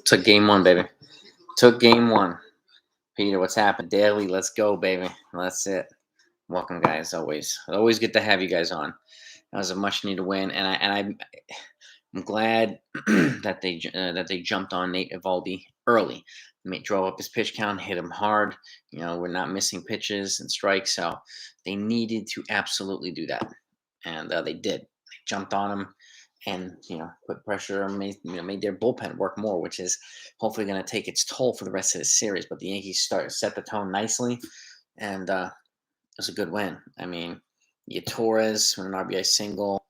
Took game one, baby. Took game one. Peter, what's happened? Daily, let's go, baby. That's it. Welcome, guys. Always good to have you guys on. That was a much needed win, and I'm glad that they jumped on Nate Eovaldi early. Drove up his pitch count, hit him hard. We're not missing pitches and strikes, so they needed to absolutely do that, and they did. They jumped on him and put pressure and made their bullpen work more, which is hopefully going to take its toll for the rest of the series. But the Yankees set the tone nicely, and it was a good win. I mean, you get Torres with an RBI single.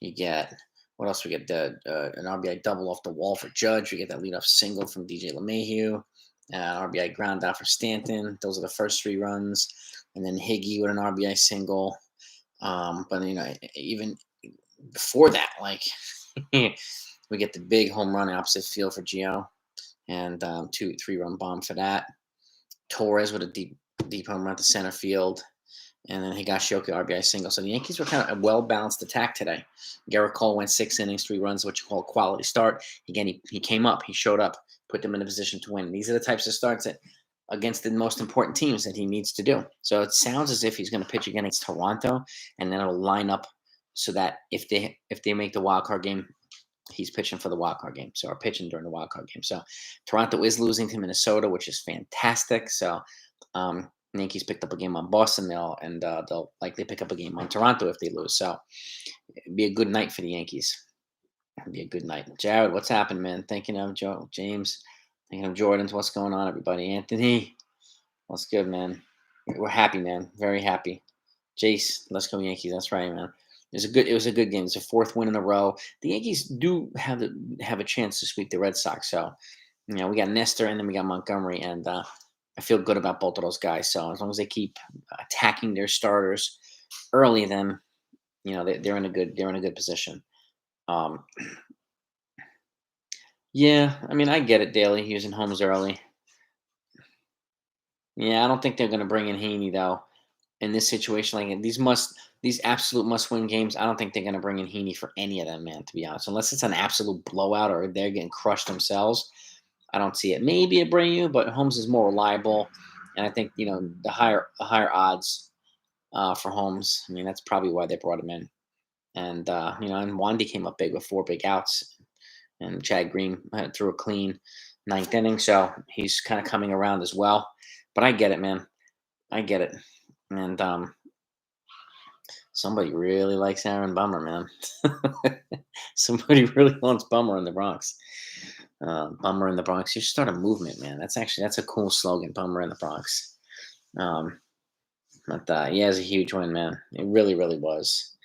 You get what else? We get an RBI double off the wall for Judge. We get that leadoff single from DJ LeMahieu. RBI ground out for Stanton. Those are the first 3 runs, and then Higgy with an RBI single. But even before that, we get the big home run opposite field for Gio, and 2-3 run bomb for that. Torres with a deep home run to center field, and then Higashioka RBI single. So the Yankees were kind of a well-balanced attack today. Gerrit Cole went 6 innings, 3 runs, what you call a quality start. Again, he came up, he showed up, put them in a position to win. And these are the types of starts that against the most important teams that he needs to do. So it sounds as if he's going to pitch again against Toronto, and then it'll line up so that if they make the wild card game, he's pitching for the wild card game. So, or pitching during the wild card game. So Toronto is losing to Minnesota, which is fantastic. So the Yankees picked up a game on Boston. They'll likely pick up a game on Toronto if they lose. So it'd be a good night for the Yankees. It'd be a good night. Jared, what's happened, man? Thinking of James. Thinking of Jordan's. What's going on, everybody? Anthony, what's good, man? We're happy, man. Very happy. Jace, let's go Yankees. That's right, man. It was a good game. It's a 4th win in a row. The Yankees do have a chance to sweep the Red Sox. So, we got Nestor and then we got Montgomery, and I feel good about both of those guys. So as long as they keep attacking their starters early, then they're in a good position. Yeah, I mean, I get it, Daly, using Holmes early. Yeah, I don't think they're going to bring in Heaney though. In this situation, like these absolute must-win games, I don't think they're going to bring in Heaney for any of them, man, to be honest. Unless it's an absolute blowout or they're getting crushed themselves, I don't see it. Maybe a bring you, but Holmes is more reliable, and I think the higher odds for Holmes. I mean, that's probably why they brought him in. And and Wandy came up big with 4 big outs, and Chad Green threw a clean 9th inning, so he's kind of coming around as well. But I get it, man. I get it. And somebody really likes Aaron Bummer, man. Somebody really wants Bummer in the Bronx. Bummer in the Bronx. You should start a movement, man. That's a cool slogan, Bummer in the Bronx. But yeah, it's a huge win, man. It really, really was.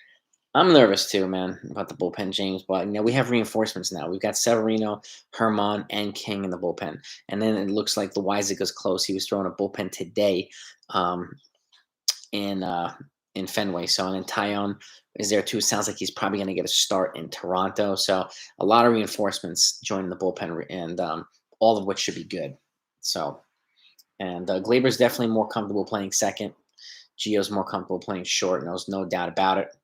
I'm nervous too, man, about the bullpen, James. But we have reinforcements now. We've got Severino, Herman, and King in the bullpen. And then it looks like the Loaiza's close. He was throwing a bullpen today. In Fenway. So, and then Taillon is there too. It sounds like he's probably going to get a start in Toronto. So a lot of reinforcements joining the bullpen, and all of which should be good. So, and Glaber's definitely more comfortable playing second. Gio's more comfortable playing short, and there's no doubt about it.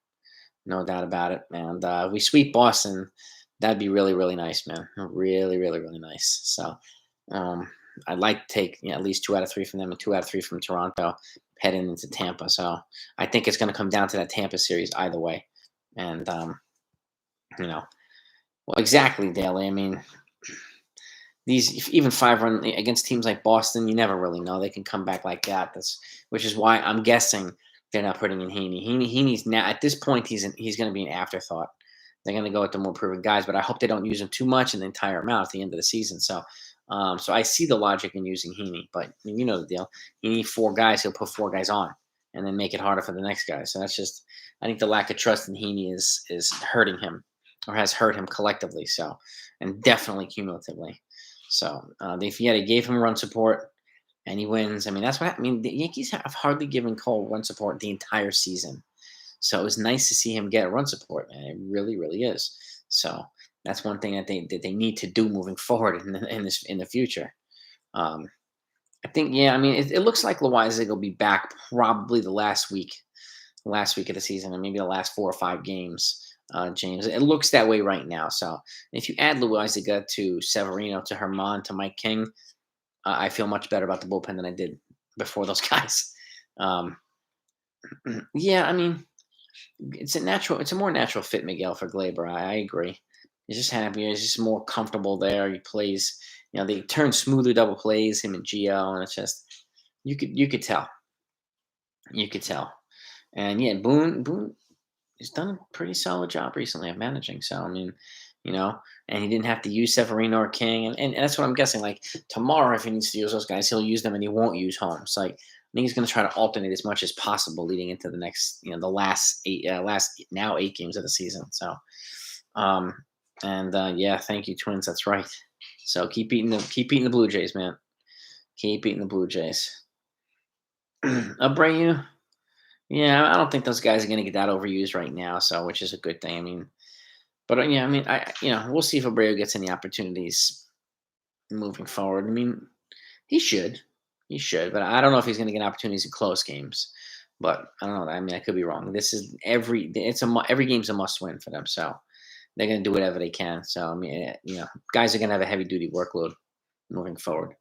No doubt about it. And if we sweep Boston, that'd be really, really nice, man. Really, really, really nice. So I'd like to take at least 2 out of 3 from them and 2 out of 3 from Toronto heading into Tampa. So I think it's going to come down to that Tampa series either way. And, well, exactly, Daly. I mean, these even 5-run against teams like Boston, you never really know. They can come back like that. Which is why I'm guessing they're not putting in Heaney. Heaney's now, at this point, he's going to be an afterthought. They're going to go with the more proven guys, but I hope they don't use him too much and then tire him out at the end of the season. So I see the logic in using Heaney, but you know the deal. You need 4 guys, he'll put 4 guys on and then make it harder for the next guy. So that's just, I think the lack of trust in Heaney is hurting him, or has hurt him collectively. So, and definitely cumulatively. So they gave him run support and he wins. I mean, the Yankees have hardly given Cole run support the entire season. So it was nice to see him get run support, man. It really, really is. So that's one thing that they need to do moving forward in the future. I think, it looks like Loaiza will be back probably the last week of the season, and maybe the last 4 or 5 games. James. It looks that way right now. So if you add Loizaga to Severino to Herman to Mike King, I feel much better about the bullpen than I did before those guys. Um, yeah, I mean, it's a more natural fit, Miguel, for Glaber. I agree. He's just happier. He's just more comfortable there. He plays, they turn smoother double plays, him and Gio, and it's just you could tell. You could tell. And yeah, Boone he's done a pretty solid job recently of managing. So I mean, and he didn't have to use Severino or King, and that's what I'm guessing. Like tomorrow, if he needs to use those guys, he'll use them, and he won't use Holmes. Like I think he's going to try to alternate as much as possible leading into the next, the last eight games of the season. So, um, and yeah, thank you, Twins. That's right. So keep eating the Blue Jays, man. Keep eating the Blue Jays. Abreu, yeah, I don't think those guys are going to get that overused right now. So, which is a good thing. I mean, but yeah, I mean, we'll see if Abreu gets any opportunities moving forward. I mean, he should, but I don't know if he's going to get opportunities in close games. But I don't know. I mean, I could be wrong. This is every game's a must win for them. So they're going to do whatever they can. So I mean, guys are going to have a heavy duty workload moving forward.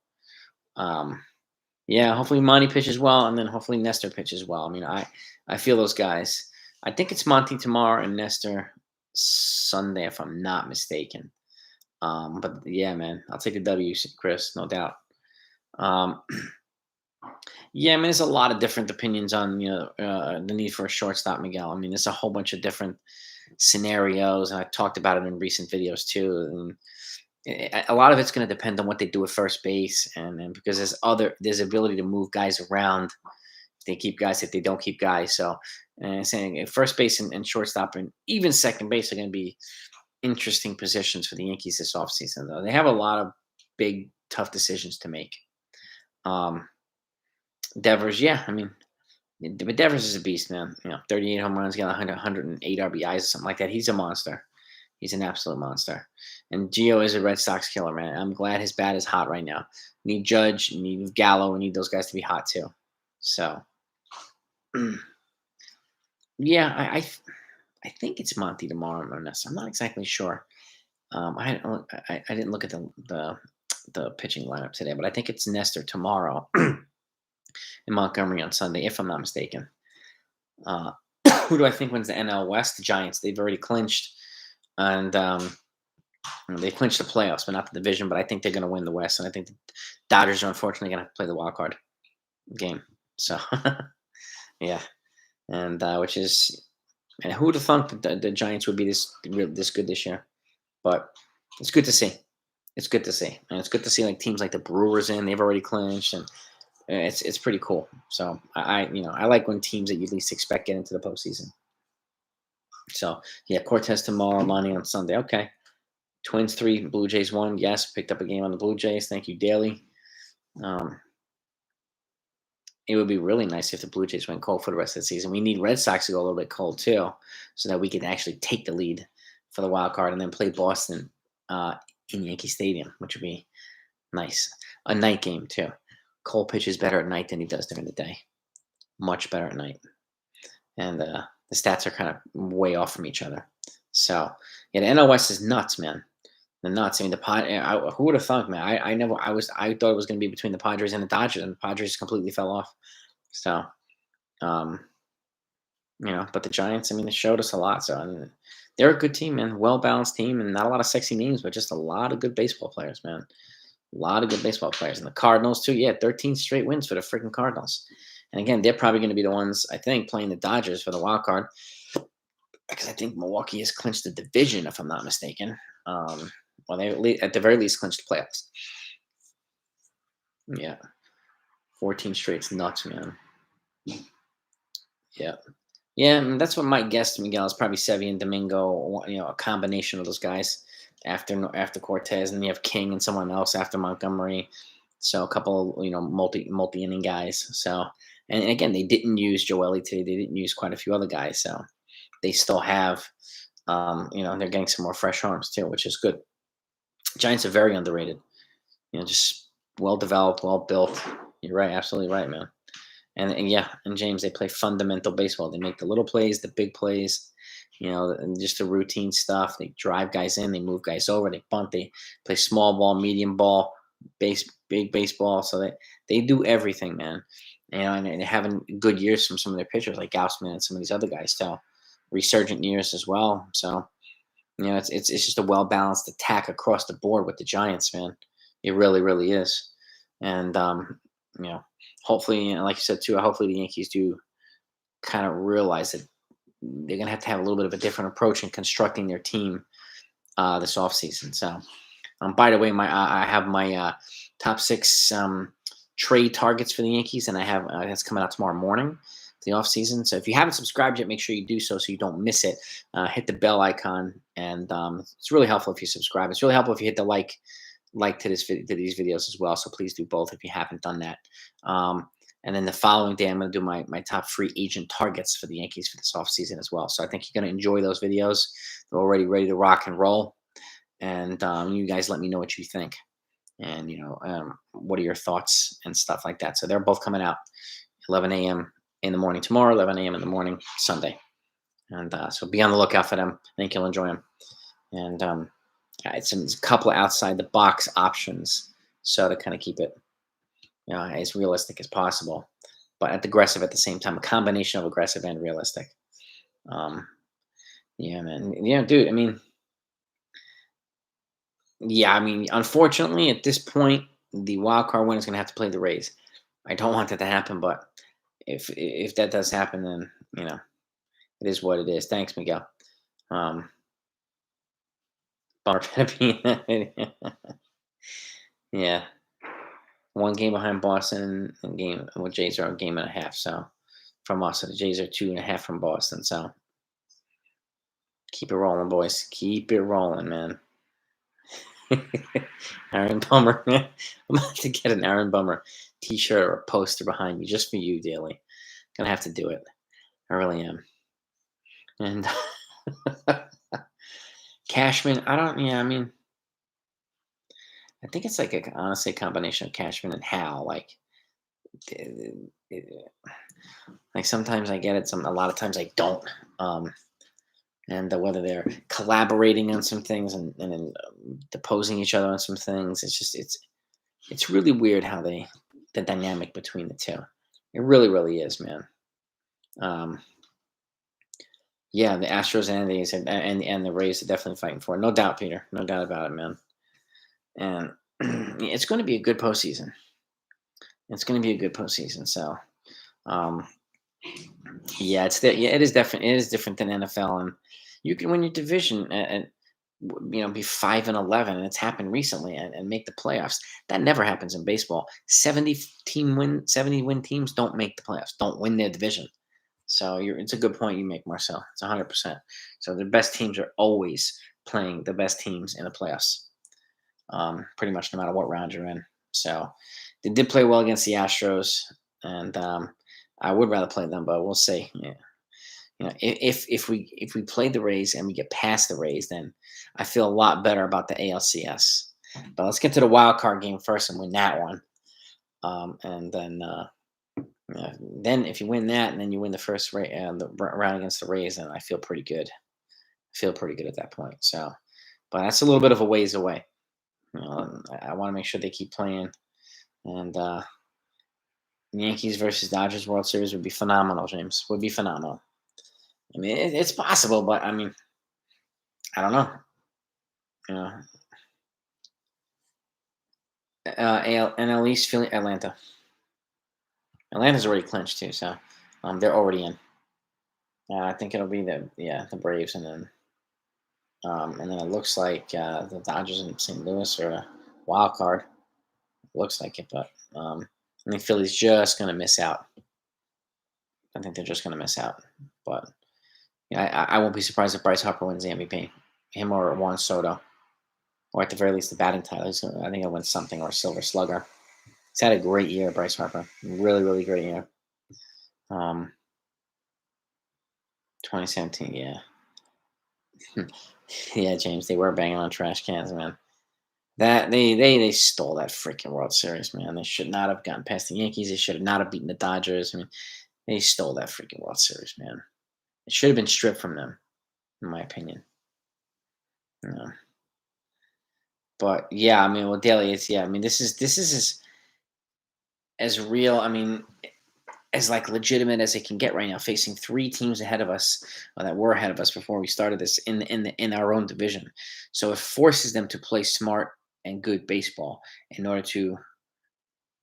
Yeah, hopefully Monty pitches well, and then hopefully Nestor pitches well. I mean, I feel those guys. I think it's Monty tomorrow and Nestor Sunday, if I'm not mistaken. But yeah, man, I'll take the W, Chris, no doubt. Yeah, I mean, there's a lot of different opinions on the need for a shortstop, Miguel. I mean, there's a whole bunch of different scenarios, and I talked about it in recent videos too. And a lot of it's going to depend on what they do at first base, and because there's ability to move guys around if they keep guys, if they don't keep guys. So, saying first base and shortstop and even second base are going to be interesting positions for the Yankees this offseason. Though they have a lot of big, tough decisions to make. Devers, yeah, I mean, but Devers is a beast, man. 38 home runs, got 108 RBIs or something like that. He's a monster. He's an absolute monster. And Gio is a Red Sox killer, man. I'm glad his bat is hot right now. We need Judge, we need Gallo, we need those guys to be hot too. So, yeah, I think it's Monty tomorrow, Ernest. I'm not exactly sure. I didn't look at the pitching lineup today, but I think it's Nestor tomorrow and Montgomery on Sunday, if I'm not mistaken. Who do I think wins the NL West? The Giants. They've already clinched. And they clinched the playoffs, but not the division. But I think they're going to win the West, and I think the Dodgers are unfortunately going to play the wild card game. So, yeah, and who would have thunk that the Giants would be this good this year? But it's good to see. It's good to see, and it's good to see like teams like the Brewers they've already clinched, and it's pretty cool. So I like when teams that you least expect get into the postseason. So, yeah, Cortez tomorrow, Monty on Sunday. Okay. Twins 3, Blue Jays 1. Yes, picked up a game on the Blue Jays. Thank you, Daly. It would be really nice if the Blue Jays went cold for the rest of the season. We need Red Sox to go a little bit cold, too, so that we can actually take the lead for the wild card and then play Boston in Yankee Stadium, which would be nice. A night game, too. Cole pitches better at night than he does during the day. Much better at night. And the stats are kind of way off from each other. So, yeah, the NL West is nuts, man. The nuts. I mean, who would have thought, man? I thought it was going to be between the Padres and the Dodgers, and the Padres completely fell off. So, but the Giants, I mean, they showed us a lot. So, I mean, they're a good team, man. Well-balanced team, and not a lot of sexy names, but just a lot of good baseball players, man. A lot of good baseball players. And the Cardinals, too. Yeah, 13 straight wins for the freaking Cardinals. And again, they're probably going to be the ones, I think, playing the Dodgers for the wild card. Because I think Milwaukee has clinched the division, if I'm not mistaken. Well, they at the very least clinched the playoffs. Yeah. 14 straight's nuts, man. Yeah. Yeah, and that's what my guess, Miguel, is probably Sevy and Domingo, a combination of those guys after Cortez, and you have King and someone else after Montgomery. So a couple, multi-inning guys. So, and again, they didn't use Joely today. They didn't use quite a few other guys. So they still have, they're getting some more fresh arms too, which is good. Giants are very underrated. Just well developed, well built. You're right, absolutely right, man. And yeah, and James, they play fundamental baseball. They make the little plays, the big plays, and just the routine stuff. They drive guys in, they move guys over, they bunt, they play small ball, medium ball, big baseball. So they do everything, man. And they're having good years from some of their pitchers like Gaussman and some of these other guys too. Resurgent years as well. So it's just a well balanced attack across the board with the Giants, man. It really, really is. And hopefully, like you said too, hopefully the Yankees do kind of realize that they're gonna have to have a little bit of a different approach in constructing their team this offseason. So, by the way, I have my top 6 trade targets for the Yankees, and I have that's coming out tomorrow morning, the offseason. So if you haven't subscribed yet, make sure you do so you don't miss it. Hit the bell icon, and it's really helpful if you subscribe. It's really helpful if you hit the like to these videos as well. So please do both if you haven't done that. And then the following day, I'm going to do my top free agent targets for the Yankees for this offseason as well. So I think you're going to enjoy those videos. They're already ready to rock and roll. And you guys let me know what you think. And, what are your thoughts and stuff like that. So they're both coming out 11 a.m. in the morning tomorrow, 11 a.m. in the morning Sunday. And so be on the lookout for them. I think you'll enjoy them. And it's a couple of outside the box options. So to kind of keep it as realistic as possible, but aggressive at the same time, a combination of aggressive and realistic. Yeah, man. Yeah, dude. Unfortunately, at this point, the wild card winner is going to have to play the Rays. I don't want that to happen, but if that does happen, then it is what it is. Thanks, Miguel. Bummer to be in that video. Yeah. 1 game behind Boston, and game with Jays are a game and a half. So from us, so the Jays are 2.5 from Boston. So keep it rolling, boys. Keep it rolling, man. Aaron Bummer. I'm about to get an Aaron Bummer T-shirt or a poster behind me just for you, Daily. Gonna have to do it. I really am. And Cashman, I think it's honestly a combination of Cashman and Hal. Sometimes I get it, a lot of times I don't. And whether they're collaborating on some things and then deposing each other on some things, it's really weird how the dynamic between the two. It really, really is, man. Yeah, the Astros and the Rays are definitely fighting for it. No doubt, Peter. No doubt about it, man. And it's going to be a good postseason. It's going to be a good postseason. So, yeah, it is different. It is different than NFL, and you can win your division and be 5-11, and it's happened recently, and make the playoffs. That never happens in baseball. 70 win teams don't make the playoffs. Don't win their division. So it's a good point you make, Marcel. It's 100%. So the best teams are always playing the best teams in the playoffs. Pretty much no matter what round you're in. So they did play well against the Astros, and I would rather play them, but we'll see. Yeah. If we play the Rays and we get past the Rays, then I feel a lot better about the ALCS. But let's get to the wild card game first and win that one. And then if you win that and then you win the first the round against the Rays, then I feel pretty good. I feel pretty good at that point. So, but that's a little bit of a ways away. I want to make sure they keep playing, and Yankees versus Dodgers World Series would be phenomenal. James, would be phenomenal. It's possible, but I don't know. NL East, Philly, Atlanta. Atlanta's already clinched too, so they're already in. I think it'll be the Braves, and then it looks like the Dodgers and St. Louis are a wild card. Looks like it, but I think Philly's just going to miss out. I think they're just going to miss out. But I won't be surprised if Bryce Harper wins the MVP. Him or Juan Soto. Or at the very least, the batting title. I think he'll win something, or a Silver Slugger. He's had a great year, Bryce Harper. Really, really great year. 2017, yeah. Yeah, James, they were banging on trash cans, man. That they stole that freaking World Series, man. They should not have gotten past the Yankees. They should not have beaten the Dodgers. They stole that freaking World Series, man. It should have been stripped from them. in my opinion. Yeah. But yeah, I mean, well, Daly, it's I mean, this is as real. I mean, as like legitimate as it can get right now, facing three teams ahead of us that were ahead of us before we started this in our own division. So it forces them to play smart and good baseball in order to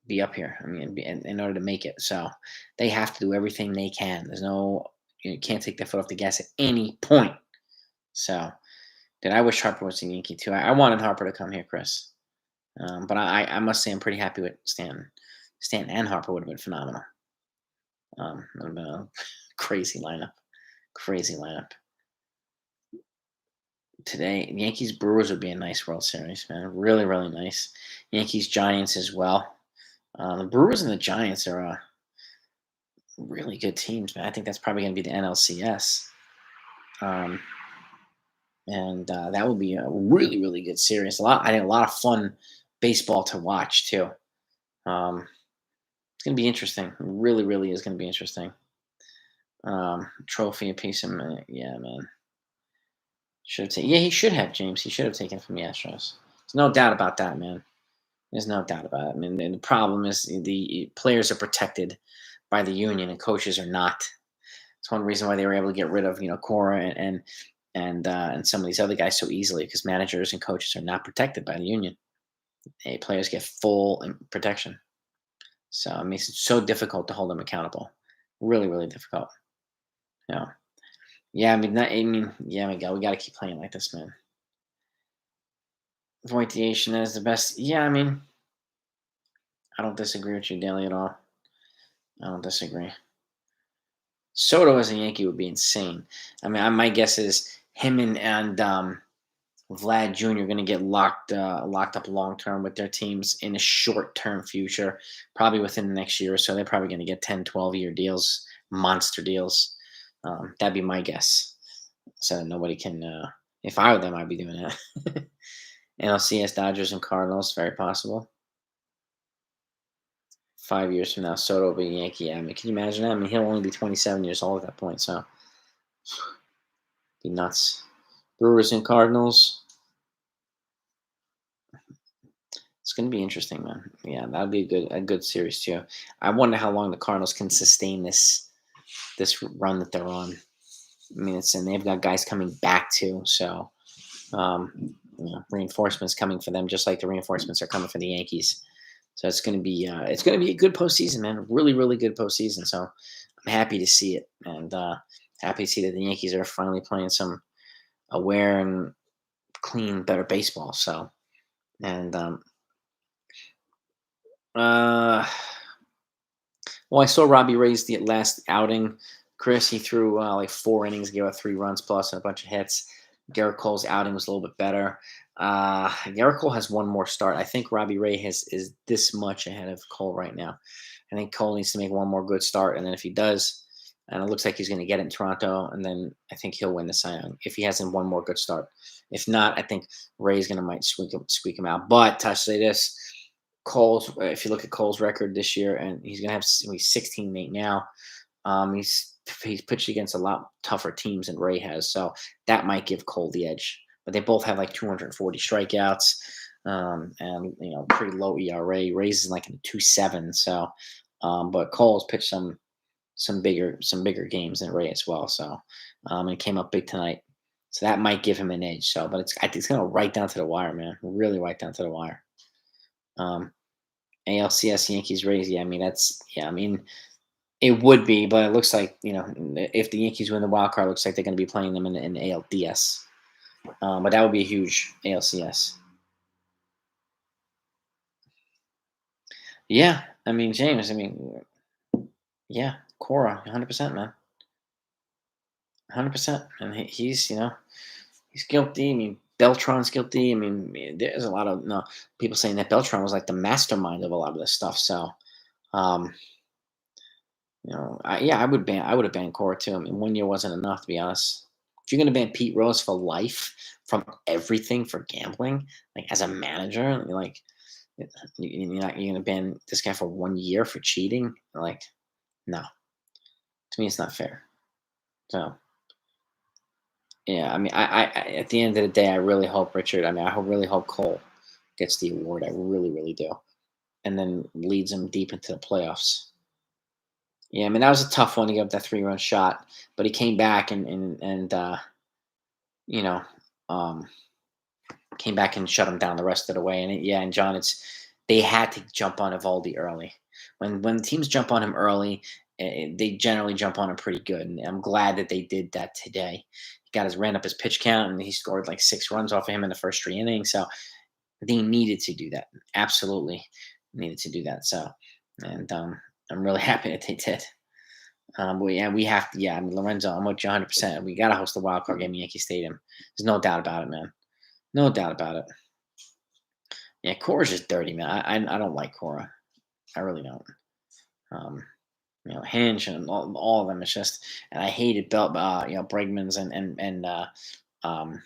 be up here. I mean, in order to make it. So they have to do everything they can. There's no you can't take their foot off the gas at any point. So, dude, I wish Harper was a Yankee too. I wanted Harper to come here, Chris. But I must say I'm pretty happy with Stanton. Stanton and Harper would have been phenomenal. Would have been a crazy lineup. Crazy lineup. Today, Yankees Brewers would be a nice World Series, man. Really, really nice. Yankees Giants as well. The Brewers and the Giants are really good teams, man. I think that's probably going to be the NLCS. And that would be a really, really good series. I think a lot of fun baseball to watch too. It's gonna be interesting. It really, really is gonna be interesting. Trophy apiece, yeah, man. Should have taken. Yeah, he should have James. He should have taken from the Astros. There's no doubt about that, man. There's no doubt about it. I mean, and the problem is the players are protected by the union, and coaches are not. It's one reason why they were able to get rid of Cora and some of these other guys so easily because managers and coaches are not protected by the union. Players get full protection. So it makes it so difficult to hold them accountable. Really, really difficult. Yeah. Yeah, I mean, yeah, we got to keep playing like this, man. Voit that is the best. Yeah, I mean, I don't disagree with you, Daly, at all. I don't disagree. Soto as a Yankee would be insane. I mean, my guess is him and Vlad Jr. going to get locked up long term with their teams in a short term future, probably within the next year or so. They're probably going to get 10, 12-year deals, monster deals. That'd be my guess. So nobody can. If I were them, I'd be doing that. NLCS, Dodgers, and Cardinals, very possible. 5 years from now, Soto will be a Yankee. I mean, can you imagine that? I mean, he'll only be 27 years old at that point, so be nuts. Brewers and Cardinals. It's going to be interesting, man. Yeah, that'll be a good series too. I wonder how long the Cardinals can sustain this run that they're on. I mean, and they've got guys coming back too, so reinforcements coming for them, just like the reinforcements are coming for the Yankees. So it's going to be a good postseason, man. Really, really good postseason. So I'm happy to see it, and happy to see that the Yankees are finally playing some aware and clean, better baseball. So and well, I saw Robbie Ray's the last outing. Chris, he threw like 4 innings, gave up 3 runs plus and a bunch of hits. Gerrit Cole's outing was a little bit better. Gerrit Cole has one more start. I think Robbie Ray is this much ahead of Cole right now. I think Cole needs to make one more good start, and then if he does, and it looks like he's going to get it in Toronto, and then I think he'll win the Cy Young if he hasn't one more good start. If not, I think Ray's going to might squeak him out. But to say this, Cole's if you look at Cole's record this year, and he's going to have he's 16-8 now. He's pitched against a lot tougher teams than Ray has, so that might give Cole the edge. But they both have like 240 strikeouts, and pretty low ERA. Ray's is like in 2.7. So, but Cole's pitched some bigger games than Ray as well. So, and it came up big tonight. So that might give him an edge. So, but I think it's gonna right down to the wire, man. Really right down to the wire. ALCS Yankees Rays. Yeah, I mean it would be, but it looks like if the Yankees win the wild card, it looks like they're going to be playing them in the ALDS. But that would be a huge ALCS. Yeah, I mean James. I mean, yeah, Cora, 100%, man, 100%. And he's guilty. I mean, Beltran's guilty. I mean, there's a lot of people saying that Beltran was like the mastermind of a lot of this stuff. So, I would have banned Cora too. I mean, 1 year wasn't enough, to be honest. If you're going to ban Pete Rose for life from everything for gambling, like as a manager, you're going to ban this guy for 1 year for cheating? Like, no. To me, it's not fair. So, Yeah, I mean, at the end of the day, I really hope Richard. I mean, really hope Cole gets the award. I really, really do, and then leads them deep into the playoffs. Yeah, I mean that was a tough one to give up that 3-run shot, but he came back and you know um, came back and shut him down the rest of the way. And yeah, and John, it's they had to jump on Evaldi early. When teams jump on him early, they generally jump on him pretty good. And I'm glad that they did that today. He ran up his pitch count, and he scored like 6 runs off of him in the first 3 innings. So they needed to do that. Absolutely needed to do that. So, and I'm really happy that they did. But yeah, we have to. Yeah, I mean, Lorenzo, I'm with you 100%. We got to host the wild card game at Yankee Stadium. There's no doubt about it, man. No doubt about it. Yeah, Cora's just dirty, man. I don't like Cora. I really don't. Um, Hinch and all of them. It's just, and I hated Bregman's and um,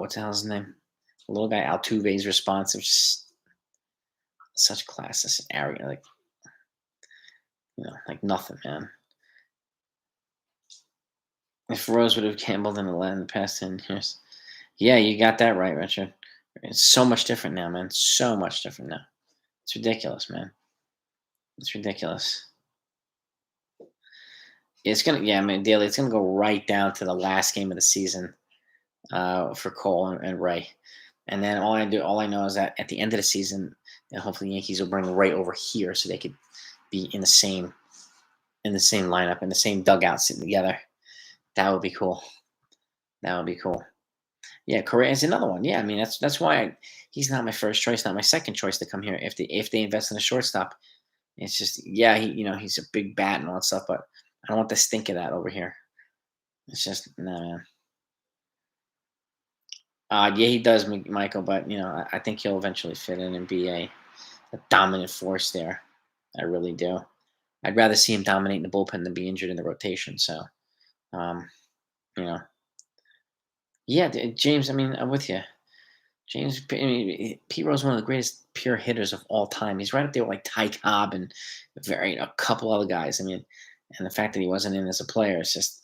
what's the hell's his name? The little guy Altuve's response. It was just such classist, arrogant, like like nothing, man. If Rose would have gambled in the past 10 years, yeah, you got that right, Richard. It's so much different now, man. So much different now. It's ridiculous, man. It's ridiculous. It's gonna, yeah, I mean, Daly. It's gonna go right down to the last game of the season for Cole and Ray, and then all I know is that at the end of the season, and hopefully the Yankees will bring Ray over here so they could be in the same lineup in the same dugout sitting together. That would be cool. That would be cool. Yeah, Correa is another one. Yeah, I mean that's why he's not my first choice, not my second choice to come here. If they invest in a shortstop, it's just yeah, he's a big bat and all that stuff, but I don't want the stink of that over here. It's just no, man. Yeah, he does, Michael, but I think he'll eventually fit in and be a dominant force there. I really do. I'd rather see him dominate in the bullpen than be injured in the rotation. So, um, you know, yeah, James. I mean, I'm with you. James, I mean, Pete Rose is one of the greatest pure hitters of all time. He's right up there with like Ty Cobb and a couple other guys. I mean, and the fact that he wasn't in as a player is just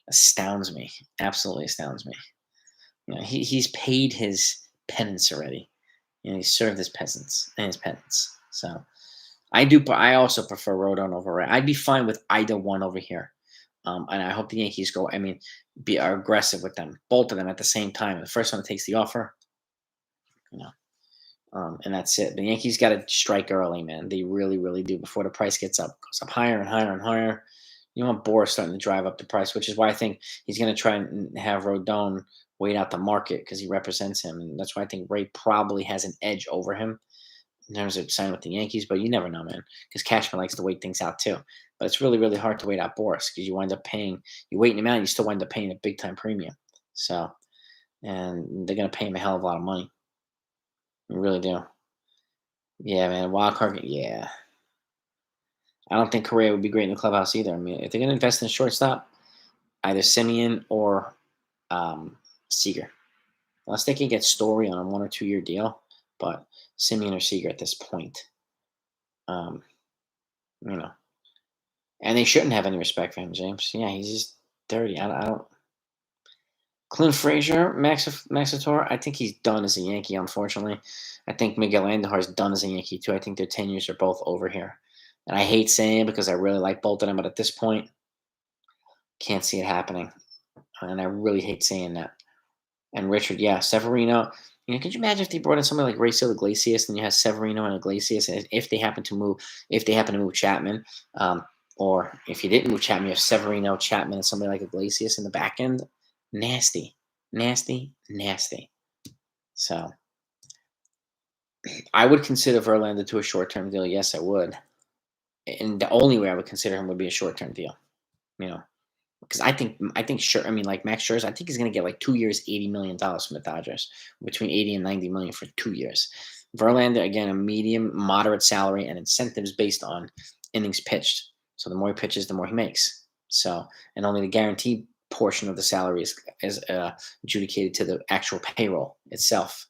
astounds me. Absolutely astounds me. He's paid his penance already. He served his peasants and his penance. So I do. I also prefer Rodon over Ray. I'd be fine with either one over here. And I hope the Yankees go. I mean, are aggressive with them, both of them at the same time. The first one that takes the offer, you know, and that's it. The Yankees got to strike early, man. They really, really do before the price goes up higher and higher and higher. You want Boris starting to drive up the price, which is why I think he's going to try and have Rodon wait out the market because he represents him, and that's why I think Ray probably has an edge over him in terms of signing with the Yankees. But you never know, man, because Cashman likes to wait things out too. But it's really, really hard to wait out Boris because you wind up paying, you waiting him out, you still wind up paying a big time premium. So, and they're going to pay him a hell of a lot of money. You really do. Yeah, man. Wild card. Yeah. I don't think Correa would be great in the clubhouse either. I mean, if they're going to invest in a shortstop, either Simeon or Seager. Unless they can get Story on a 1 or 2 year deal, but Simeon or Seager at this point. Um, you know. And they shouldn't have any respect for him, James. Yeah, he's just dirty. I don't. Clint Frazier, Maxator, I think he's done as a Yankee, unfortunately. I think Miguel Andujar's done as a Yankee, too. I think their tenures are both over here. And I hate saying it because I really like both of them, but at this point, can't see it happening. And I really hate saying that. And Richard, yeah, Severino. Could you imagine if they brought in somebody like Racel Iglesias, and you have Severino and Iglesias, and if they happen to move Chapman, or if you didn't move Chapman, you have Severino, Chapman, and somebody like Iglesias in the back end. Nasty, nasty, nasty. So I would consider Verlander to a short-term deal. Yes, I would. And the only way I would consider him would be a short-term deal. Because sure. I mean, like Max Scherzer, I think he's going to get like 2 years, $80 million from the Dodgers, between 80 and 90 million for 2 years. Verlander, again, a medium, moderate salary and incentives based on innings pitched. So the more he pitches, the more he makes. So, and only the guaranteed portion of the salary is adjudicated to the actual payroll itself.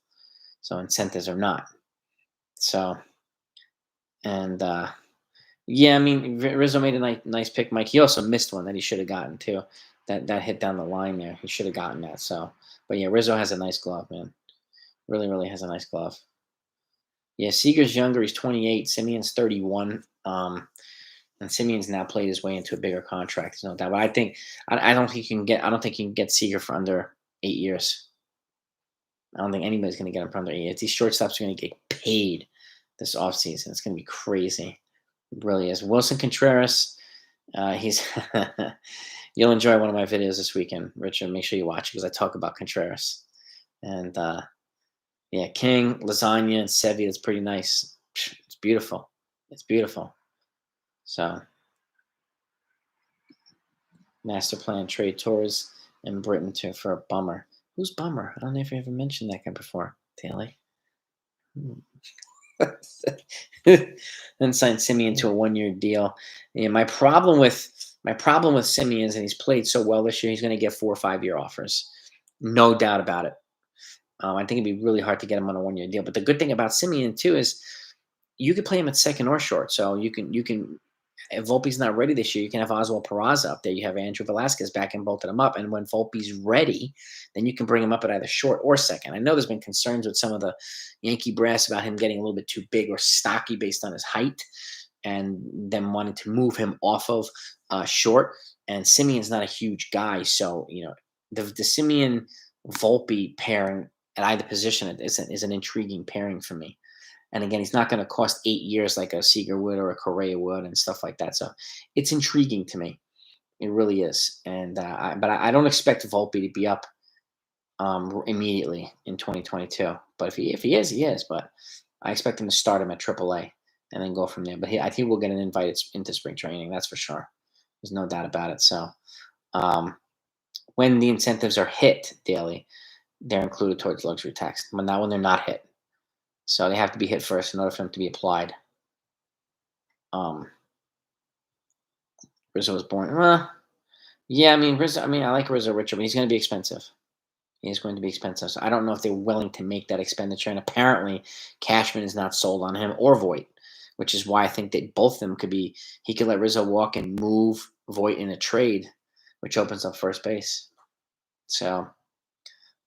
So incentives are not. So, and yeah, I mean, Rizzo made a nice pick, Mike. He also missed one that he should have gotten too. that hit down the line there. He should have gotten that. So, but yeah, Rizzo has a nice glove, man. Really, really has a nice glove. Yeah, Seager's younger. He's 28. Simeon's 31. And Simeon's now played his way into a bigger contract. There's no doubt. But I don't think you can get. I don't think you can get Seager for under 8 years. I don't think anybody's going to get him for under 8 years. These shortstops are going to get paid this offseason. It's going to be crazy. It really is. Wilson Contreras. He's. You'll enjoy one of my videos this weekend, Richard. Make sure you watch it because I talk about Contreras. And yeah, King, Lasagna, and Sevi. That's pretty nice. It's beautiful. It's beautiful. So, master plan trade Torres and Britain for a Bummer. Who's Bummer? I don't know if you ever mentioned that guy before, Daly. Then signed Simeon to a 1-year deal. Yeah, my problem with Simeon is, and he's played so well this year, he's going to get 4 or 5-year offers, no doubt about it. I think it'd be really hard to get him on a 1-year deal. But the good thing about Simeon too is you could play him at second or short. So you can. If Volpe's not ready this year, you can have Oswald Peraza up there. You have Andrew Velasquez back and bolted him up. And when Volpe's ready, then you can bring him up at either short or second. I know there's been concerns with some of the Yankee brass about him getting a little bit too big or stocky based on his height, and them wanting to move him off of short. And Simeon's not a huge guy, so the Simeon Volpe pairing at either position is an intriguing pairing for me. And again, he's not going to cost 8 years like a Seager would or a Correa would and stuff like that. So it's intriguing to me. It really is. And but I don't expect Volpe to be up immediately in 2022. But if he is, he is. But I expect him to start him at AAA and then go from there. But I think we'll get an invite into spring training. That's for sure. There's no doubt about it. So when the incentives are hit daily, they're included towards luxury tax. But not when they're not hit. So they have to be hit first in order for them to be applied. Rizzo was born. Yeah, I mean Rizzo. I mean I like Rizzo Richard, but he's going to be expensive. He's going to be expensive. So I don't know if they're willing to make that expenditure. And apparently, Cashman is not sold on him or Voit, which is why I think that both of them could be. He could let Rizzo walk and move Voit in a trade, which opens up first base. So,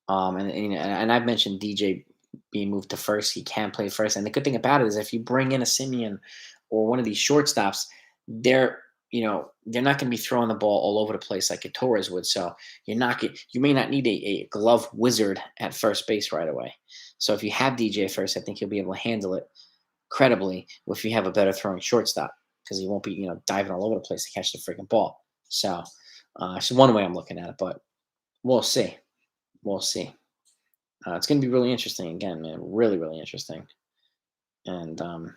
and I've mentioned DJ being moved to first. He can play first. And the good thing about it is if you bring in a Simeon or one of these shortstops, they're not going to be throwing the ball all over the place like a Torres would. So you may not need a glove wizard at first base right away. So if you have DJ first, I think he'll be able to handle it credibly if you have a better throwing shortstop because he won't be, diving all over the place to catch the freaking ball. So it's one way I'm looking at it, but we'll see. We'll see. It's going to be really interesting again, man. Really, really interesting. And a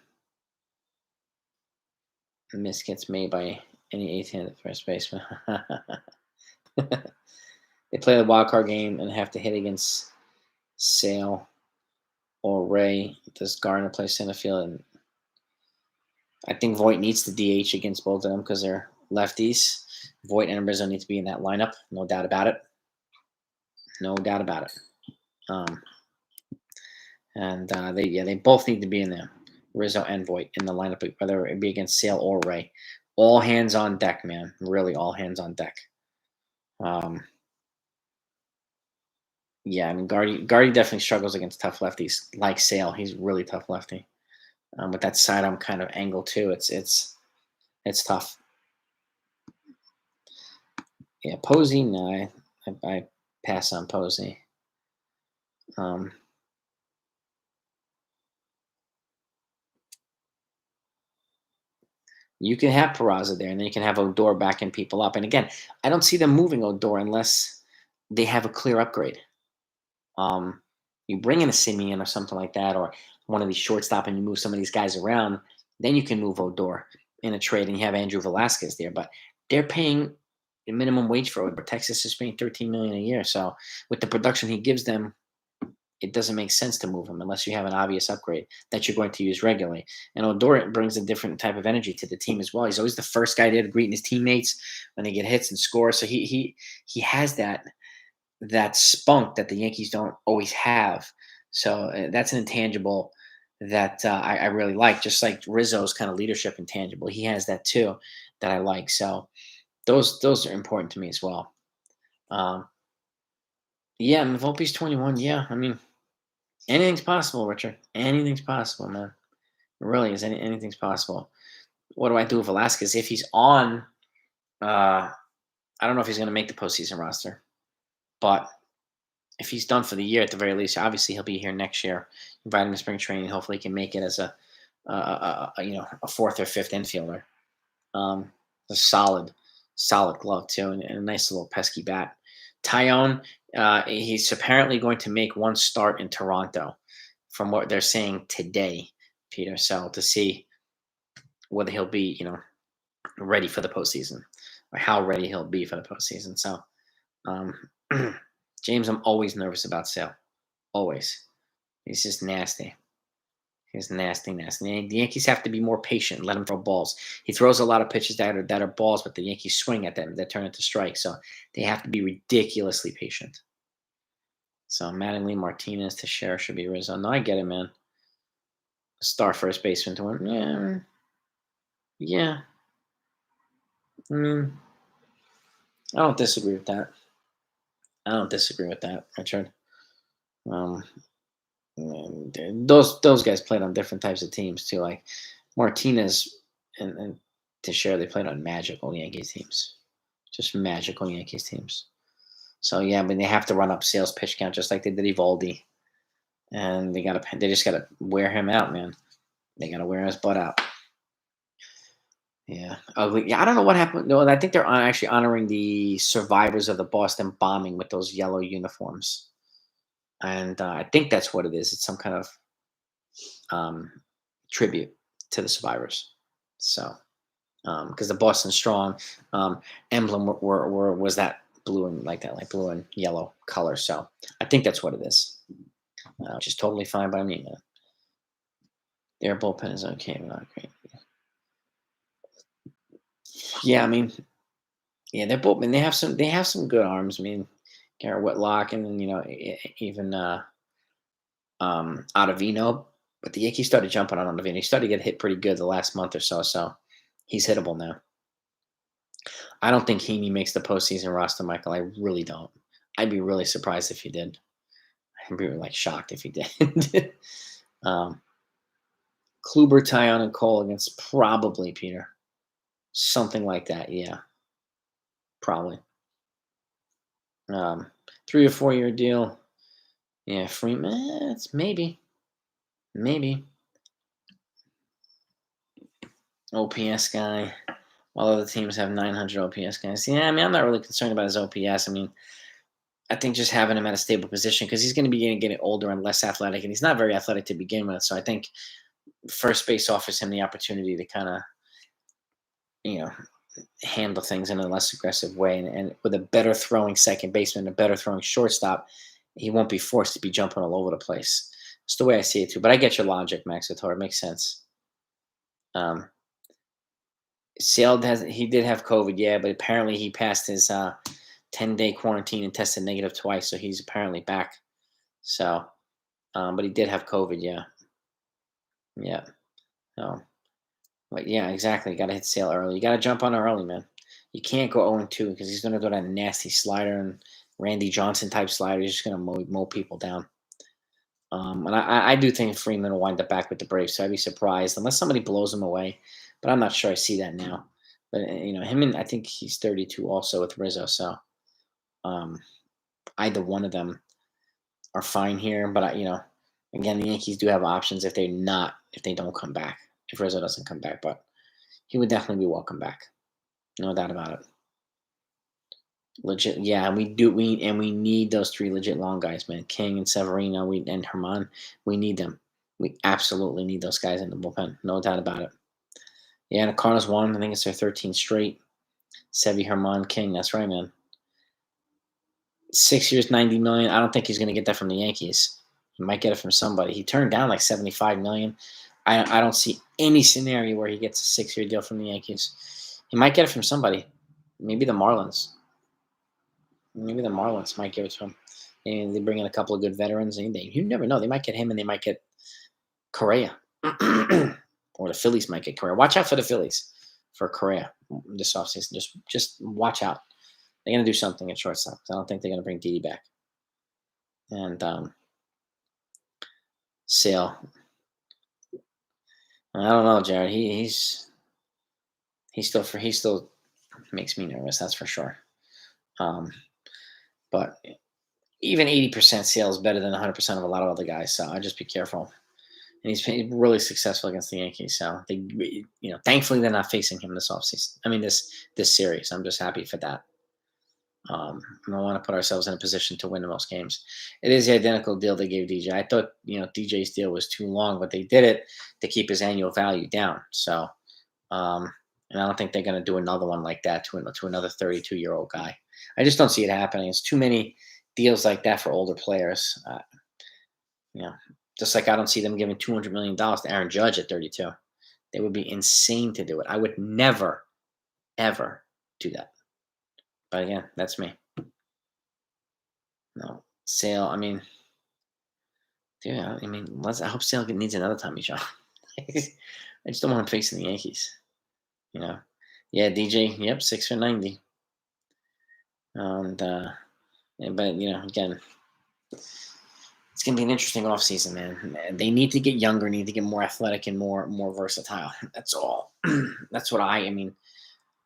miss gets made by any 8th-handed first baseman. They play the wild card game and have to hit against Sale or Ray. Does Gardner play center field? And I think Voit needs to DH against both of them because they're lefties. Voit and Rizzo need to be in that lineup. No doubt about it. No doubt about it. They both need to be in there. Rizzo and Voit in the lineup, whether it be against Sale or Ray. All hands on deck, man. Really, all hands on deck. Yeah, I mean, Gardy definitely struggles against tough lefties like Sale. He's really tough lefty. With that sidearm kind of angle too, it's tough. Yeah, Posey, no, I pass on Posey. You can have Peraza there, and then you can have Odor backing people up. And again, I don't see them moving Odor unless they have a clear upgrade. You bring in a Simeon or something like that, or one of these shortstop, and you move some of these guys around, then you can move Odor in a trade, and you have Andrew Velasquez there. But they're paying the minimum wage for Odor. Texas is paying $13 million a year. So with the production he gives them, it doesn't make sense to move him unless you have an obvious upgrade that you're going to use regularly. And Odor brings a different type of energy to the team as well. He's always the first guy there to greet his teammates when they get hits and score. So he has that spunk that the Yankees don't always have. So that's an intangible that I really like, just like Rizzo's kind of leadership intangible. He has that too that I like. So those are important to me as well. Yeah, I mean, Volpe's 21. Yeah, I mean, anything's possible, Richard. Anything's possible, man. It really is. Anything's possible. What do I do with Velasquez if he's on? I don't know if he's going to make the postseason roster, but if he's done for the year at the very least, obviously he'll be here next year. Invite him to spring training. Hopefully, he can make it as a fourth or fifth infielder. A solid glove too, and a nice little pesky bat. Tyone, he's apparently going to make one start in Toronto, from what they're saying today, Peter. So to see whether he'll be, ready for the postseason, or how ready he'll be for the postseason. So, um, James, I'm always nervous about Sale. Always. He's just nasty. He's nasty, nasty. The Yankees have to be more patient and let him throw balls. He throws a lot of pitches that are balls, but the Yankees swing at them that turn into strikes. So they have to be ridiculously patient. So Mattingly, Martinez, Teixeira should be Rizzo. No, I get it, man. Star first baseman to win. Yeah. Yeah. I mean, I don't disagree with that. Richard. Um, and those guys played on different types of teams too. Like Martinez and Teixeira, they played on magical Yankees teams, just magical Yankees teams. So yeah, I mean they have to run up Sale's pitch count just like they did Evaldi, and they just gotta wear him out, man. They gotta wear his butt out. Yeah, ugly. Yeah, I don't know what happened. No, I think they're actually honoring the survivors of the Boston bombing with those yellow uniforms, and I think that's what it is. It's some kind of um, tribute to the survivors. So, because the Boston Strong emblem was that blue and like blue and yellow color. So I think that's what it is, which is totally fine by me, man. Their bullpen is okay, but not great. Yeah, I mean, yeah, their bullpen they have some good arms. I mean, Garrett Whitlock and then even Ottavino. But the Yankees started jumping on Ottavino. He started to get hit pretty good the last month or so. So he's hittable now. I don't think Heaney makes the postseason roster, Michael. I really don't. I'd be really surprised if he did. I'd be like shocked if he did. Kluber, Tyon, and Cole against probably Peter. Something like that, yeah. Probably. 3 or 4 year deal. Yeah, Freeman, it's maybe. Maybe. OPS guy. All other teams have 900 OPS guys. Yeah, I mean, I'm not really concerned about his OPS. I mean, I think just having him at a stable position because he's going to be getting older and less athletic, and he's not very athletic to begin with. So I think first base offers him the opportunity to kind of, you know, handle things in a less aggressive way. And with a better throwing second baseman, a better throwing shortstop, he won't be forced to be jumping all over the place. It's the way I see it too. But I get your logic, Max Vitor. It makes sense. Sale he did have COVID, yeah, but apparently he passed his 10-day quarantine and tested negative twice, so he's apparently back. So, but he did have COVID, yeah. Yeah. So, but yeah, exactly. Got to hit Sale early. You got to jump on it early, man. You can't go 0-2 because he's going to throw that nasty slider and Randy Johnson type slider. He's just going to mow people down. And I do think Freeman will wind up back with the Braves, so I'd be surprised unless somebody blows him away. But I'm not sure I see that now. But him and I think he's 32 also with Rizzo, so either one of them are fine here. But again, the Yankees do have options if they don't come back, if Rizzo doesn't come back. But he would definitely be welcome back, no doubt about it. Legit, yeah, we need those 3 legit long guys, man. King and Severino, and Herman, we need them. We absolutely need those guys in the bullpen, no doubt about it. Yeah, and the Cardinals won. I think it's their 13th straight. Sevy, Herman, King. That's right, man. 6 years, $90 million. I don't think he's going to get that from the Yankees. He might get it from somebody. He turned down like $75 million. I don't see any scenario where he gets a 6-year deal from the Yankees. He might get it from somebody. Maybe the Marlins. Maybe the Marlins might give it to him. And they bring in a couple of good veterans. And you never know. They might get him and they might get Correa. Or the Phillies might get Correa. Watch out for the Phillies for Correa this offseason. Just watch out. They're going to do something at shortstop. I don't think they're going to bring Didi back. And Sale. I don't know, Jared. He still makes me nervous. That's for sure. But even 80% Sale is better than 100% of a lot of other guys. So I just be careful. And he's been really successful against the Yankees. So thankfully they're not facing him this offseason. I mean, this series. I'm just happy for that. We don't want to put ourselves in a position to win the most games. It is the identical deal they gave DJ. I thought DJ's deal was too long, but they did it to keep his annual value down. So, and I don't think they're going to do another one like that to another 32-year-old guy. I just don't see it happening. It's too many deals like that for older players. Just like I don't see them giving $200 million to Aaron Judge at 32. They would be insane to do it. I would never, ever do that. But again, that's me. No, Sale. I mean, dude. I hope Sale needs another Tommy John. I just don't want him facing the Yankees. Yeah, DJ. Yep, 6 for 90. But again, it's gonna be an interesting offseason, man. They need to get younger, need to get more athletic and more versatile. That's all. That's what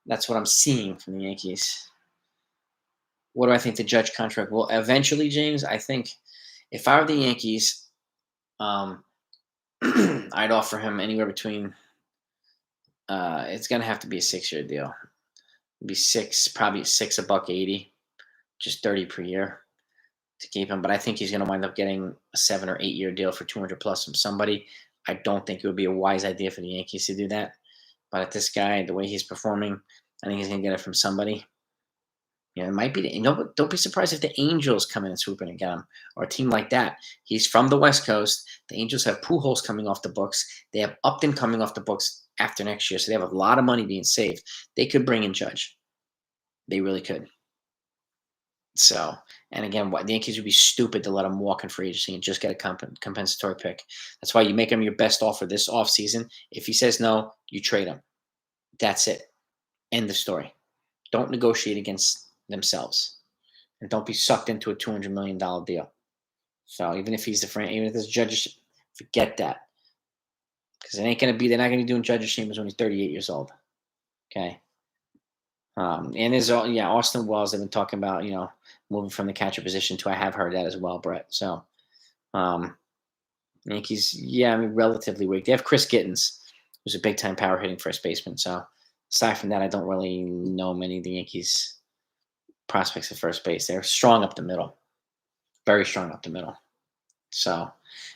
That's what I'm seeing from the Yankees. What do I think the Judge contract will eventually, James? I think if I were the Yankees, I'd offer him anywhere between. It's gonna have to be a 6-year deal. It'd be probably $1.80, just 30 per year to keep him. But I think he's gonna wind up getting a 7 or 8-year deal for 200 plus from somebody. I don't think it would be a wise idea for the Yankees to do that. But at this guy, the way he's performing, I think he's gonna get it from somebody. It might be. Don't be surprised if the Angels come in and swoop in and get him, or a team like that. He's from the West Coast. The Angels have Pujols coming off the books. They have Upton coming off the books after next year, so they have a lot of money being saved. They could bring in Judge. They really could. So, and again, the Yankees would be stupid to let him walk in free agency and just get a compensatory pick. That's why you make him your best offer this offseason. If he says no, you trade him. That's it. End of story. Don't negotiate against themselves, and don't be sucked into a $200 million deal. So even if he's the friend, even if there's Judge, forget that, because it ain't gonna be. They're not gonna be doing Judge Chambers when he's 38 years old. Okay. And there's Austin Wells. They've been talking about moving from the catcher position to. I have heard that as well, Brett. So, Yankees, relatively weak. They have Chris Gittens, who's a big time power hitting first baseman. So aside from that, I don't really know many of the Yankees prospects at first base. They're strong up the middle, very strong up the middle. So,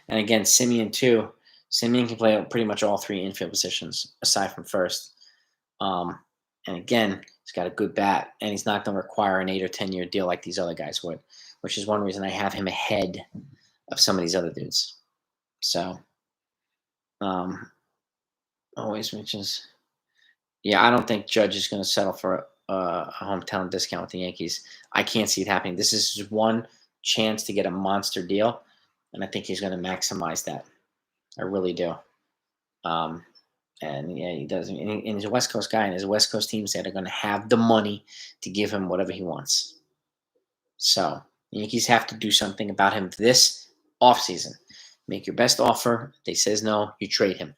and again, Simeon too. Simeon can play pretty much all 3 infield positions aside from first. And again, he's got a good bat, and he's not going to require an 8 or 10-year deal like these other guys would, which is one reason I have him ahead of some of these other dudes. So, always mentions. Yeah, I don't think Judge is going to settle for a hometown discount with the Yankees. I can't see it happening. This is his one chance to get a monster deal, and I think he's going to maximize that. I really do. And he does. And he's a West Coast guy, and his West Coast teams that are going to have the money to give him whatever he wants. So the Yankees have to do something about him this offseason. Make your best offer. If they says no, you trade him.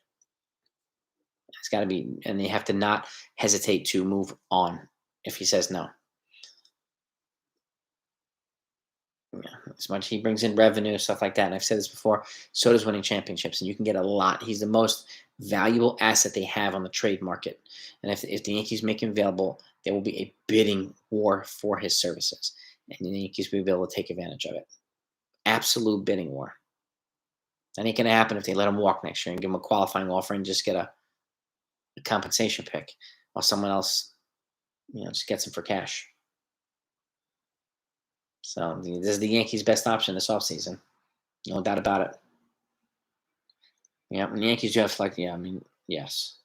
It's got to be, and they have to not hesitate to move on if he says no. As much he brings in revenue, stuff like that. And I've said this before, so does winning championships, and you can get a lot. He's the most valuable asset they have on the trade market. And if the Yankees make him available, there will be a bidding war for his services. And the Yankees will be able to take advantage of it. Absolute bidding war. That ain't going to happen if they let him walk next year and give him a qualifying offer and just get a compensation pick while someone else, just gets him for cash. So this is the Yankees' best option this offseason. No doubt about it. Yeah, and the Yankees do have yes.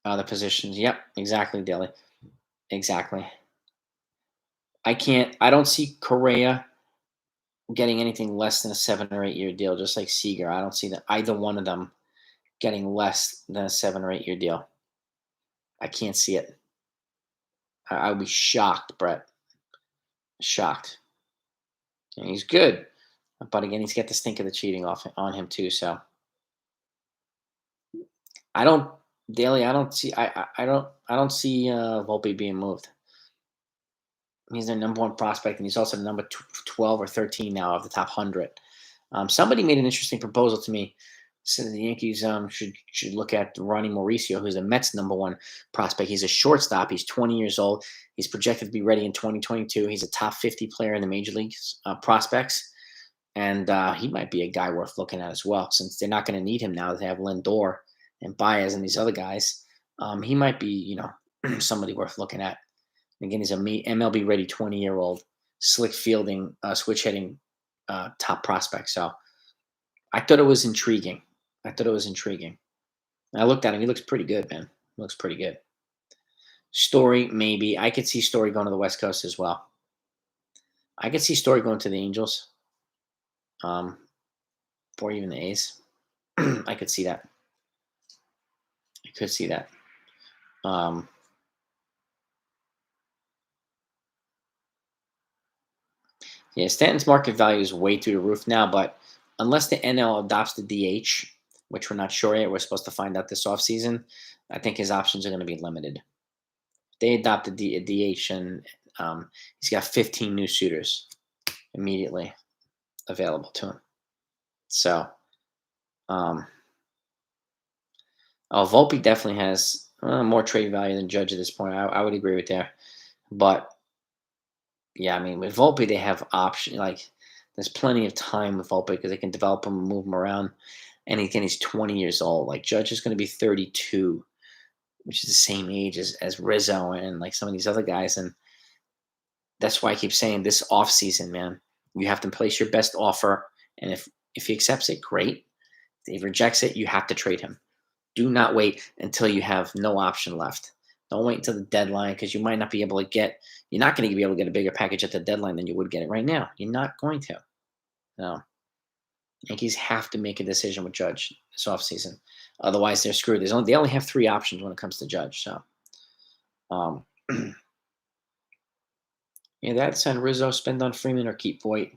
Other positions. Yep, exactly, Daly. Exactly. I don't see Correa getting anything less than a 7 or 8 year deal, just like Seager. I don't see that either one of them getting less than a 7 or 8 year deal. I can't see it. I would be shocked, Brett. Shocked. And he's good, but again, he's got the stink of the cheating off on him too. So I don't Daily. I don't see Volpe being moved. He's their number one prospect, and he's also the number 12 or 13 now of the top 100. Somebody made an interesting proposal to me. Said the Yankees should look at Ronnie Mauricio, who's the Mets' number one prospect. He's a shortstop. He's 20 years old. He's projected to be ready in 2022. He's a top 50 player in the major leagues prospects, and he might be a guy worth looking at as well. Since they're not going to need him now, they have Lindor and Baez and these other guys. He might be, somebody worth looking at. Again, he's a MLB ready 20-year-old, slick fielding, switch hitting top prospect. So I thought it was intriguing. And I looked at him. He looks pretty good, man. Looks pretty good. Story, maybe. I could see Story going to the West Coast as well. I could see Story going to the Angels, or even the A's. I could see that. Yeah, Stanton's market value is way through the roof now, but unless the NL adopts the DH, which we're not sure yet, we're supposed to find out this offseason, I think his options are going to be limited. If they adopt the DH, and he's got 15 new suitors immediately available to him. So, Volpe definitely has more trade value than Judge at this point. I would agree with that. But yeah, I mean, with Volpe, they have option. Like, there's plenty of time with Volpe because they can develop him and move him around. And again, he's 20 years old. Like, Judge is going to be 32, which is the same age as Rizzo and like some of these other guys. And that's why I keep saying this offseason, man, you have to place your best offer. And if he accepts it, great. If he rejects it, you have to trade him. Do not wait until you have no option left. Don't wait until the deadline because you might not be able to get. You're not going to be able to get a bigger package at the deadline than you would get it right now. You're not going to. No. Yankees have to make a decision with Judge this offseason. Otherwise, they're screwed. They only have 3 options when it comes to Judge. So, yeah, that's on Rizzo, spend on Freeman, or keep Voit.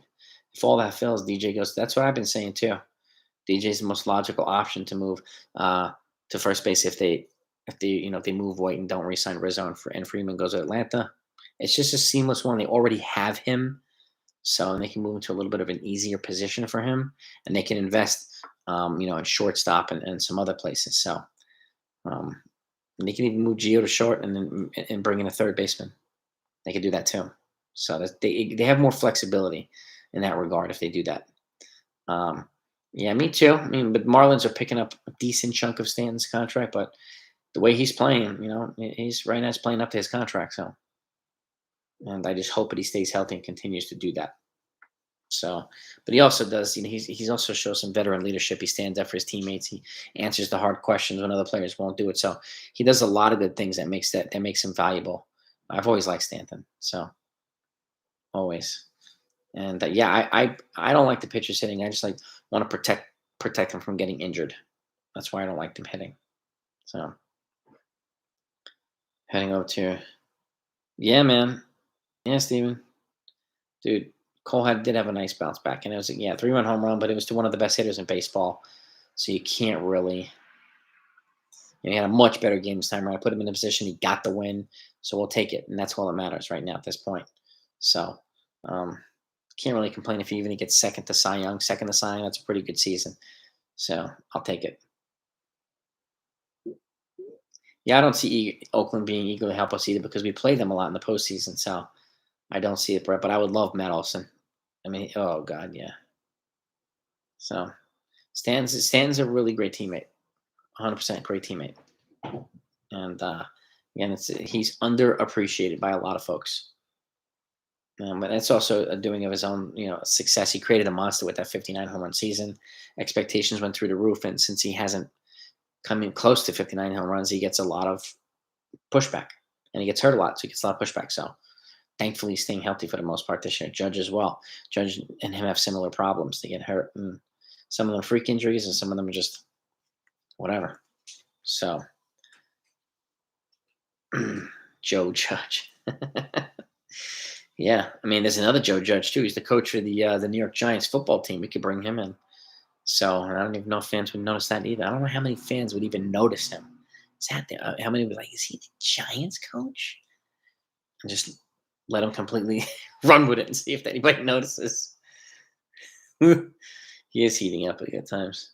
If all that fails, DJ goes. That's what I've been saying too. DJ's the most logical option to move to first base if they move Voit and don't re-sign Rizzo and Freeman goes to Atlanta. It's just a seamless one. They already have him, so they can move into a little bit of an easier position for him, and they can invest, in shortstop and some other places. So they can even move Gio to short and bring in a third baseman. They could do that too. So they have more flexibility in that regard if they do that. Yeah, me too. I mean, but Marlins are picking up a decent chunk of Stanton's contract, but the way he's playing, he's right now he's playing up to his contract. So, and I just hope that he stays healthy and continues to do that. So, but he also does, he's also shows some veteran leadership. He stands up for his teammates. He answers the hard questions when other players won't do it. So he does a lot of good things that makes him valuable. I've always liked Stanton. So always. And yeah, I don't like the pitchers hitting. I just want to protect them from getting injured. That's why I don't like them hitting. So heading over to, yeah, man, yeah, Steven, dude, Cole did have a nice bounce back, and it was 3-run home run, but it was to one of the best hitters in baseball. So you can't really. He had a much better game this time around. I put him in a position. He got the win, so we'll take it, and that's all that matters right now at this point. So. Can't really complain if he gets second to Cy Young. That's a pretty good season. So I'll take it. Yeah, I don't see Oakland being eager to help us either because we play them a lot in the postseason. So I don't see it, Brett. But I would love Matt Olson. I mean, oh God, yeah. So Stanton's a really great teammate, 100% great teammate, and again, he's underappreciated by a lot of folks. But that's also a doing of his own, success. He created a monster with that 59 home run season. Expectations went through the roof, and since he hasn't come in close to 59 home runs, he gets a lot of pushback, and he gets hurt a lot, so he gets a lot of pushback. So, thankfully, he's staying healthy for the most part this year. Judge as well. Judge and him have similar problems. They get hurt, and some of them freak injuries, and some of them are just whatever. So. Joe Judge. Yeah, I mean, there's another Joe Judge too. He's the coach of the New York Giants football team. We could bring him in. So I don't even know if fans would notice that either. I don't know how many fans would even notice him. Is that how many would be like, is he the Giants coach? And just let him completely run with it and see if anybody notices. He is heating up at times.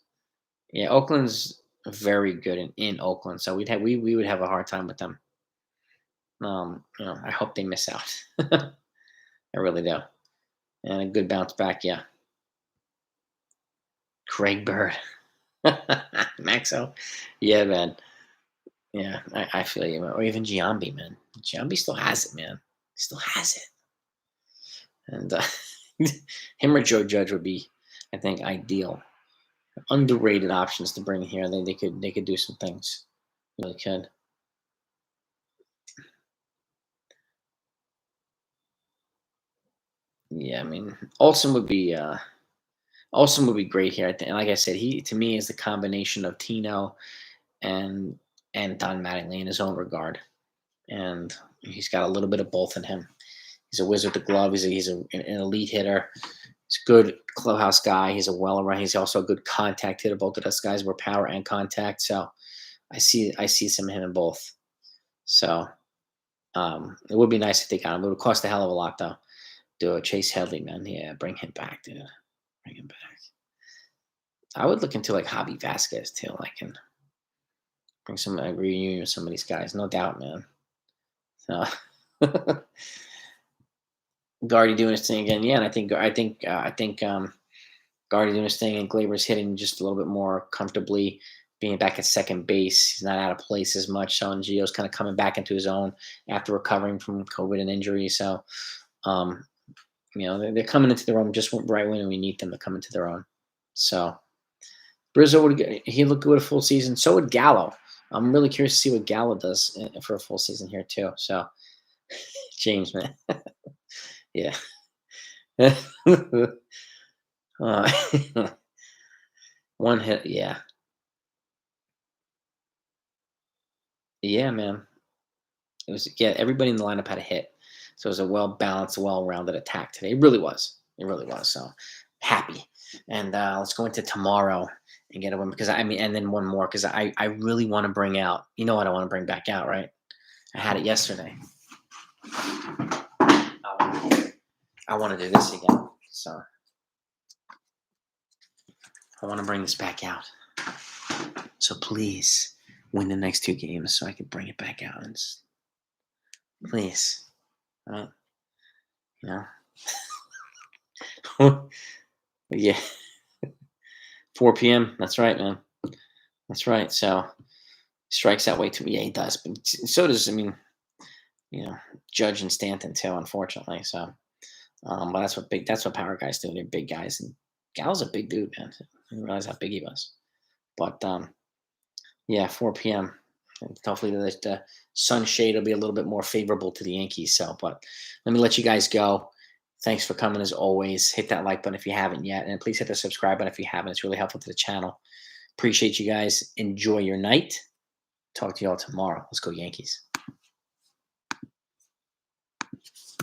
Yeah, Oakland's very good in Oakland, so we would have a hard time with them. I hope they miss out. I really do. And a good bounce back, yeah. Craig Bird. Maxo. Yeah, man. Yeah, I feel you, man. Or even Giambi, man. Giambi still has it, man. He still has it. And him or Joe Judge would be, I think, ideal. Underrated options to bring here. They could do some things. Really could. Yeah, I mean, Olsen would be great here. I think, like I said, he to me is the combination of Tino and Don Mattingly in his own regard, and he's got a little bit of both in him. He's a whiz with the glove. He's an elite hitter. He's a good clubhouse guy. He's a well-around. He's also a good contact hitter. Both of those guys were power and contact. So I see some of him in both. So it would be nice if they got him. It would cost a hell of a lot though. Do a Chase Headley, man. Yeah, bring him back, dude. Bring him back. I would look into like Javi Vasquez too. I can bring some reunion with some of these guys, no doubt, man. So Guardy doing his thing again, yeah. And I think Guardy doing his thing, and Glaber's hitting just a little bit more comfortably, being back at second base. He's not out of place as much. So and Gio's kind of coming back into his own after recovering from COVID and injury. So, they're coming into their own just right when we need them to come into their own. So Rizzo he looked good a full season. So would Gallo. I'm really curious to see what Gallo does for a full season here too. So James, man, yeah. One hit, yeah, yeah, man. It was everybody in the lineup had a hit, so it was a well balanced, well rounded attack today. It really was. It really was. So happy, and let's go into tomorrow and get a win because and then one more because I really want to bring out. You know what I want to bring back out, right? I had it yesterday. I want to do this again, so I want to bring this back out. So please win the next 2 games so I can bring it back out and please, right? Yeah. 4 p.m. That's right, man. That's right. So strikes out way too. Yeah, he does, but so does Judge and Stanton too. Unfortunately, so but that's what power guys do. They're big guys, and Gallo's a big dude, man. I didn't realize how big he was. But yeah, 4 p.m. And hopefully the sunshade will be a little bit more favorable to the Yankees. So, but let me let you guys go. Thanks for coming as always. Hit that like button if you haven't yet, and please hit the subscribe button if you haven't. It's really helpful to the channel. Appreciate you guys. Enjoy your night. Talk to you all tomorrow. Let's go Yankees.